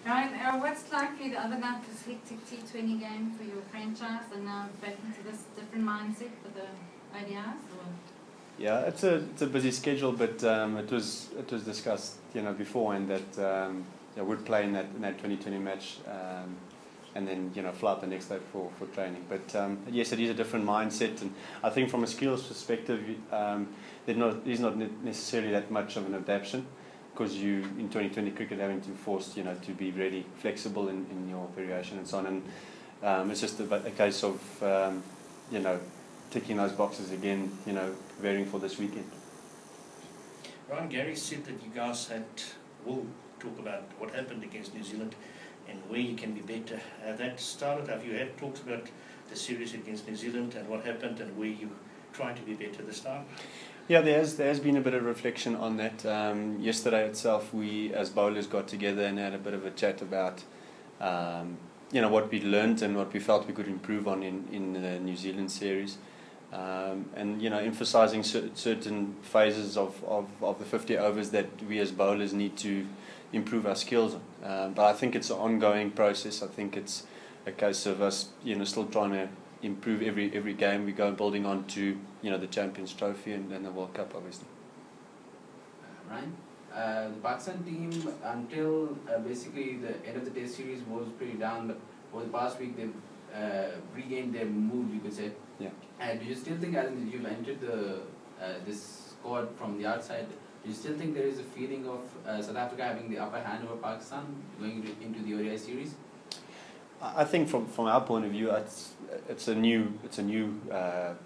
Ryan, what's like for you the other night, this hectic T20 game for your franchise, and now back into this different mindset for the ODIs? Or? Yeah, it's a busy schedule, but it was discussed beforehand that we'd play in that 2020 match, and then fly out the next day for training. But yes, it is a different mindset, and I think from a skills perspective, there's not necessarily that much of an adaptation, because you in 2020 cricket having to force to be really flexible in your variation and so on, and it's just a case of ticking those boxes again, varying for this weekend. Ryan, Gary said that you guys will talk about what happened against New Zealand and where you can be better. That started, have you had talks about the series against New Zealand and what happened and where you trying to be better this time? Yeah, there has been a bit of reflection on that. Yesterday itself, we as bowlers got together and had a bit of a chat about what we learned and what we felt we could improve on in the New Zealand series. And emphasising certain phases of the 50 overs that we as bowlers need to improve our skills on. But I think it's an ongoing process. I think it's a case of us still trying to improve every game we go, building on to the Champions Trophy and the World Cup, obviously. Ryan, the Pakistan team until basically the end of the Test series was pretty down, but over the past week they've regained their mood, you could say. Yeah. Do you still think, as you've entered this squad from the outside, do you still think there is a feeling of South Africa having the upper hand over Pakistan going into the ODI series? I think from our point of view, it's a new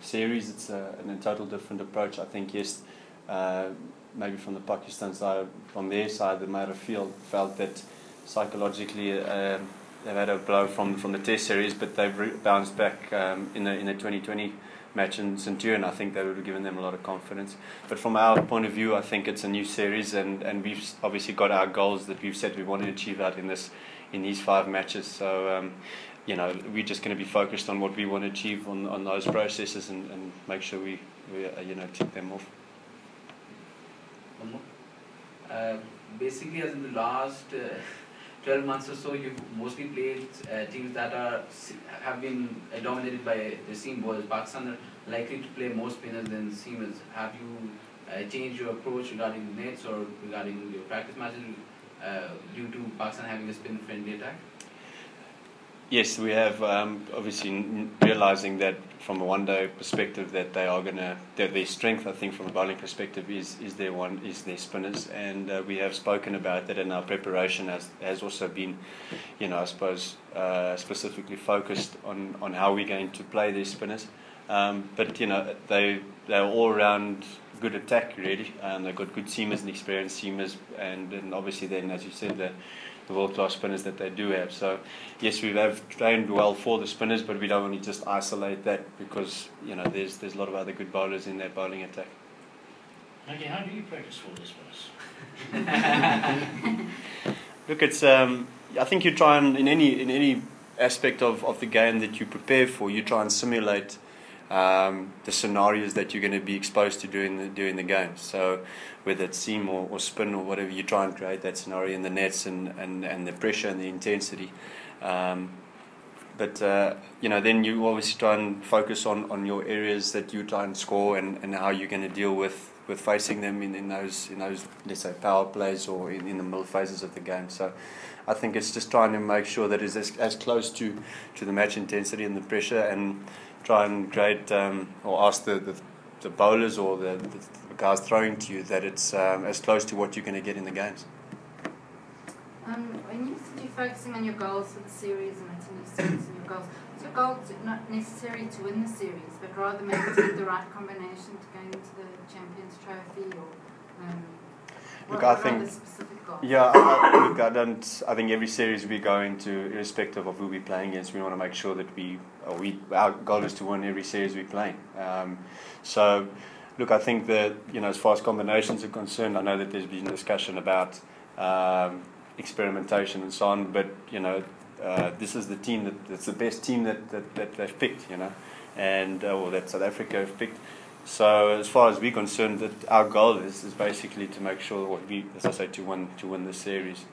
series. It's a total different approach. I think yes, maybe from the Pakistan side, from their side, they might have felt that psychologically they've had a blow from the Test series, but they've bounced back in the 2020 match in Centurion. I think that would have given them a lot of confidence. But from our point of view, I think it's a new series, and we've obviously got our goals that we've said we want to achieve out in these 5 matches. So we're just going to be focused on what we want to achieve on those processes and make sure we tick them off. One more. Basically, as in the last 12 months or so, you've mostly played teams that have been dominated by the seam bowlers. Pakistan are likely to play more spinners than seamers. Have you changed your approach regarding the nets or regarding your practice matches due to Pakistan having a spin-friendly attack? Yes, we have. Obviously, realising that from a one-day perspective, that their strength, I think, from a bowling perspective, is their spinners, and we have spoken about that, and our preparation has also been, I suppose, specifically focused on how we're going to play these spinners. But they're all around good attack, really. They've got good seamers and experienced seamers, and obviously then, as you said, the world-class spinners that they do have. So yes, we have trained well for the spinners, but we don't want to just isolate that, because there's a lot of other good bowlers in that bowling attack. Okay, how do you practice for the spinners? Look, it's I think you try and in any aspect of the game that you prepare for, you try and simulate the scenarios that you're going to be exposed to during the game. So whether it's seam or spin or whatever, you try and create that scenario in the nets and the pressure and the intensity. But then you obviously try and focus on your areas that you try and score and how you're going to deal with facing them in those let's say power plays or in the middle phases of the game. So I think it's just trying to make sure that it's as close to the match intensity and the pressure, and try and create or ask the bowlers or the guys throwing to you that it's as close to what you're going to get in the games. When you said you're focusing on your goals for the series and it's a new series and your goals, so your goal is not necessarily to win the series, but rather maybe to get the right combination to go into the Champions Trophy, or what are the specific goals? Yeah, I think every series we go into, irrespective of who we're playing against, we want to make sure that our goal is to win every series we're playing. So, look, I think that as far as combinations are concerned, I know that there's been discussion about experimentation and so on, but this is the team that's the best team that they've picked, and or that South Africa have picked. So as far as we're concerned, that our goal is basically to make sure as I say, to win the series.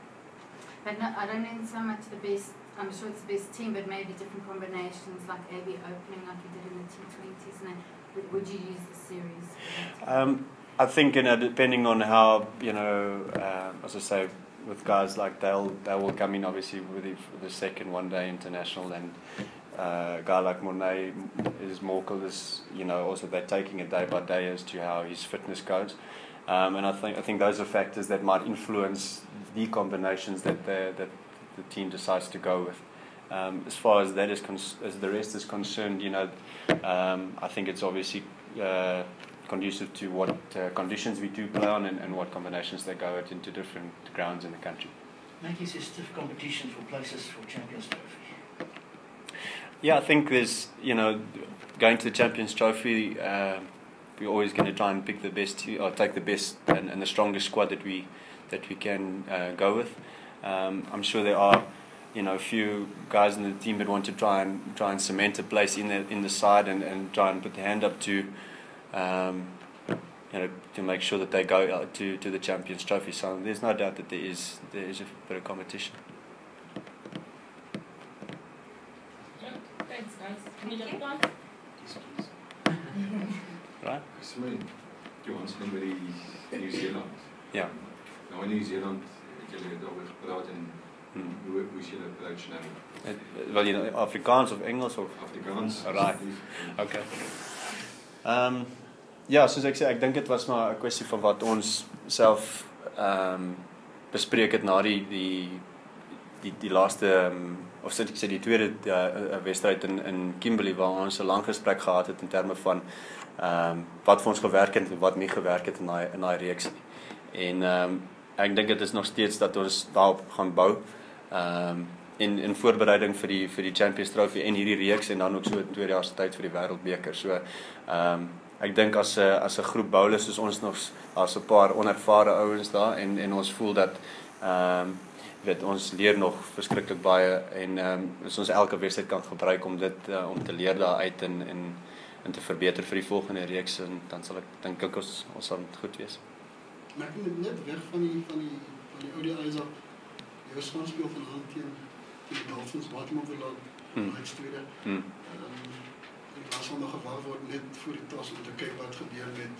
But no, I don't think so much the best. I'm sure it's the best team, but maybe different combinations, like AB opening, like we did in the T20s. And would you use the series? I think depending on how as I say, with guys like they will come in obviously with the second one-day international, and a guy like Mornay is more because also they're taking it day by day as to how his fitness goes. And I think those are factors that might influence the combinations that the team decides to go with. As far as that is as the rest is concerned, I think it's obviously conducive to what conditions we do play on and what combinations they go at into different grounds in the country. Make it a stiff competition for places for Champions Trophy. Yeah, I think there's going to the Champions Trophy. We're always going to try and pick the best, or take the best and the strongest squad that we can go with. I'm sure there are, a few guys in the team that want to try and cement a place in the side and try and put their hand up to make sure that they go to the Champions Trophy. So there's no doubt that there is a bit of competition. Thanks, guys. Can you jump on? Yes, please. Right? Simon, jy ons neem by die New Zealand. Ja. Nou in New Zealand het julle daaroor gepraat en hoe is julle approach nou? Wil jy Afrikaans of Engels of Afrikaans? Right. Okay. Ja, soos ek sê, ek dink dit was maar 'n kwessie van wat ons self bespreek het na die laaste of sê ek sê die tweede wedstryd in Kimberley waar ons 'n lang gesprek gehad het in terme van wat vir ons gewerk het en wat nie gewerk het in daai reeks. En ek dink dit is nog steeds dat ons daarop gaan bou. In voorbereiding vir die Champions Trophy en hierdie reeks en dan ook so in 2 jaar se tyd vir die Wêreldbeker. So ek dink as 'n groep bowlers soos ons nog as 'n paar onervare ouens daar en ons voel dat ons leer nog verskriklik baie en as ons elke wedstryd kan gebruik om dit om te leer daaruit en te verbeter vir die volgende reeks, en dan sal ek dink ons sal goed wees. Maar ek moet net weg van die ODI's af. Jou spanspeel vanaand teen die Dolphins, wat moet we laat uitstuur. En daar sal nog gewaar word net voor die tas om te kyk wat gebeur met